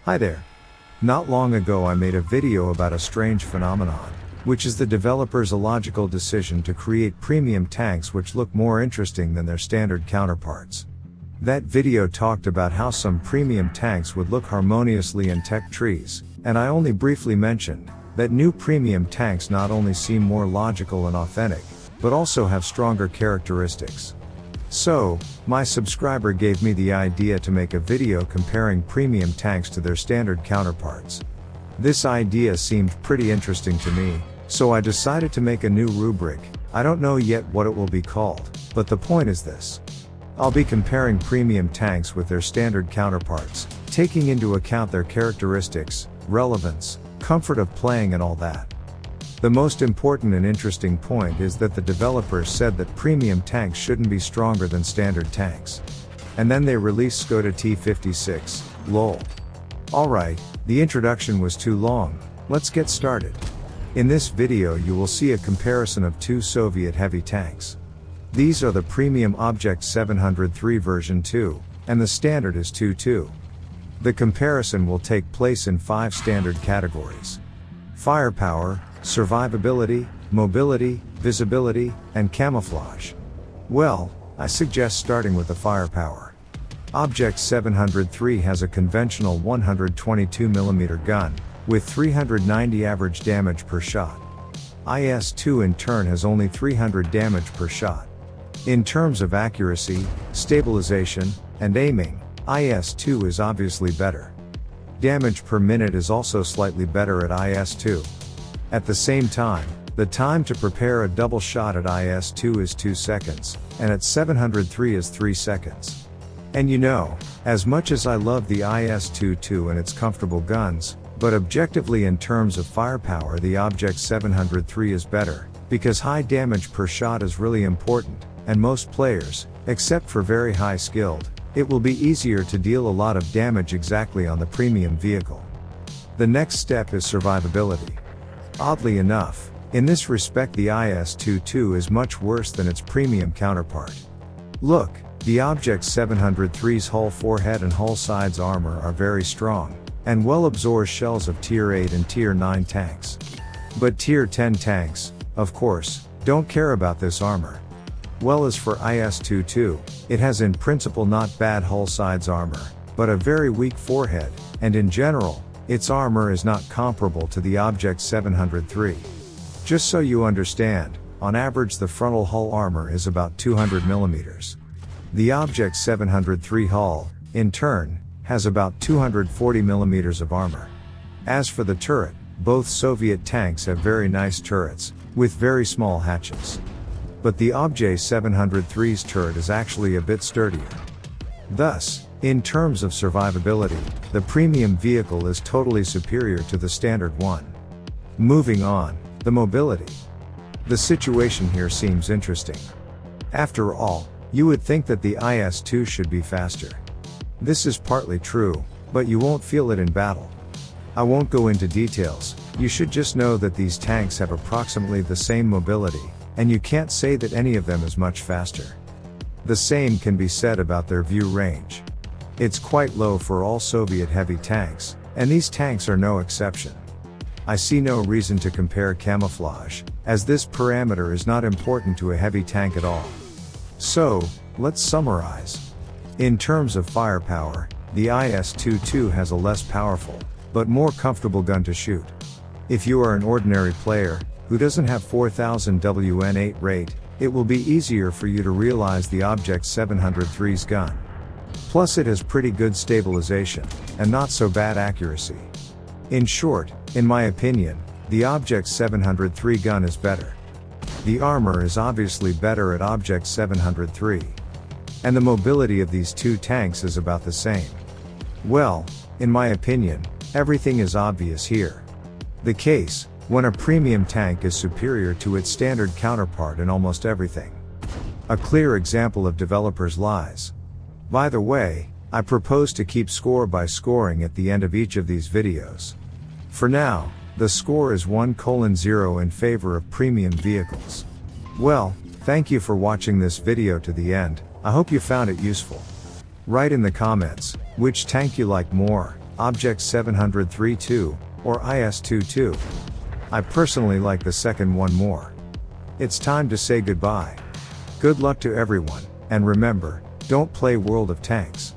Hi there. Not long ago I made a video about a strange phenomenon, which is the developer's illogical decision to create premium tanks which look more interesting than their standard counterparts. That video talked about how some premium tanks would look harmoniously in tech trees, and I only briefly mentioned that new premium tanks not only seem more logical and authentic, but also have stronger characteristics. So, my subscriber gave me the idea to make a video comparing premium tanks to their standard counterparts. This idea seemed pretty interesting to me, so I decided to make a new rubric. I don't know yet what it will be called, but the point is this. I'll be comparing premium tanks with their standard counterparts, taking into account their characteristics, relevance, comfort of playing and all that. The most important and interesting point is that the developers said that premium tanks shouldn't be stronger than standard tanks. And then they released Skoda T56, lol. Alright, the introduction was too long, let's get started. In this video you will see a comparison of two Soviet heavy tanks. These are the premium Object 703 version 2, and the standard IS-2-2. The comparison will take place in 5 standard categories: firepower, survivability, mobility, visibility, and camouflage. Well, I suggest starting with the firepower. Object 703 has a conventional 122mm gun, with 390 average damage per shot. IS-2 in turn has only 300 damage per shot. In terms of accuracy, stabilization, and aiming, IS-2 is obviously better. Damage per minute is also slightly better at IS-2. At the same time, the time to prepare a double shot at IS-2 is 2 seconds, and at 703 is 3 seconds. And you know, as much as I love the IS-2-2 and its comfortable guns, but objectively in terms of firepower the Object 703 is better, because high damage per shot is really important, and most players, except for very high skilled, it will be easier to deal a lot of damage exactly on the premium vehicle. The next step is survivability. Oddly enough, in this respect the IS-2-2 is much worse than its premium counterpart. Look, the Object 703's hull forehead and hull sides armor are very strong, and well-absorbed shells of Tier 8 and Tier 9 tanks. But Tier 10 tanks, of course, don't care about this armor. Well, as for IS-2-2, it has in principle not bad hull sides armor, but a very weak forehead, and in general, its armor is not comparable to the Object 703. Just so you understand, on average the frontal hull armor is about 200mm. The Object 703 hull, in turn, has about 240mm of armor. As for the turret, both Soviet tanks have very nice turrets, with very small hatches. But the Object 703's turret is actually a bit sturdier. Thus, in terms of survivability, the premium vehicle is totally superior to the standard one. Moving on, the mobility. The situation here seems interesting. After all, you would think that the IS-2 should be faster. This is partly true, but you won't feel it in battle. I won't go into details, you should just know that these tanks have approximately the same mobility, and you can't say that any of them is much faster. The same can be said about their view range. It's quite low for all Soviet heavy tanks, and these tanks are no exception. I see no reason to compare camouflage, as this parameter is not important to a heavy tank at all. So, let's summarize. In terms of firepower, the IS-2-2 has a less powerful, but more comfortable gun to shoot. If you are an ordinary player, who doesn't have 4000 WN8 rate, it will be easier for you to realize the Object 703's gun. Plus it has pretty good stabilization, and not so bad accuracy. In short, in my opinion, the Object 703 gun is better. The armor is obviously better at Object 703. And the mobility of these two tanks is about the same. Well, in my opinion, everything is obvious here. The case, when a premium tank is superior to its standard counterpart in almost everything. A clear example of developers' lies. By the way, I propose to keep score by scoring at the end of each of these videos. For now, the score is 1:0 in favor of premium vehicles. Well, thank you for watching this video to the end, I hope you found it useful. Write in the comments, which tank you like more, Object 703-2, or IS-2-2. I personally like the second one more. It's time to say goodbye. Good luck to everyone, and remember, don't play World of Tanks.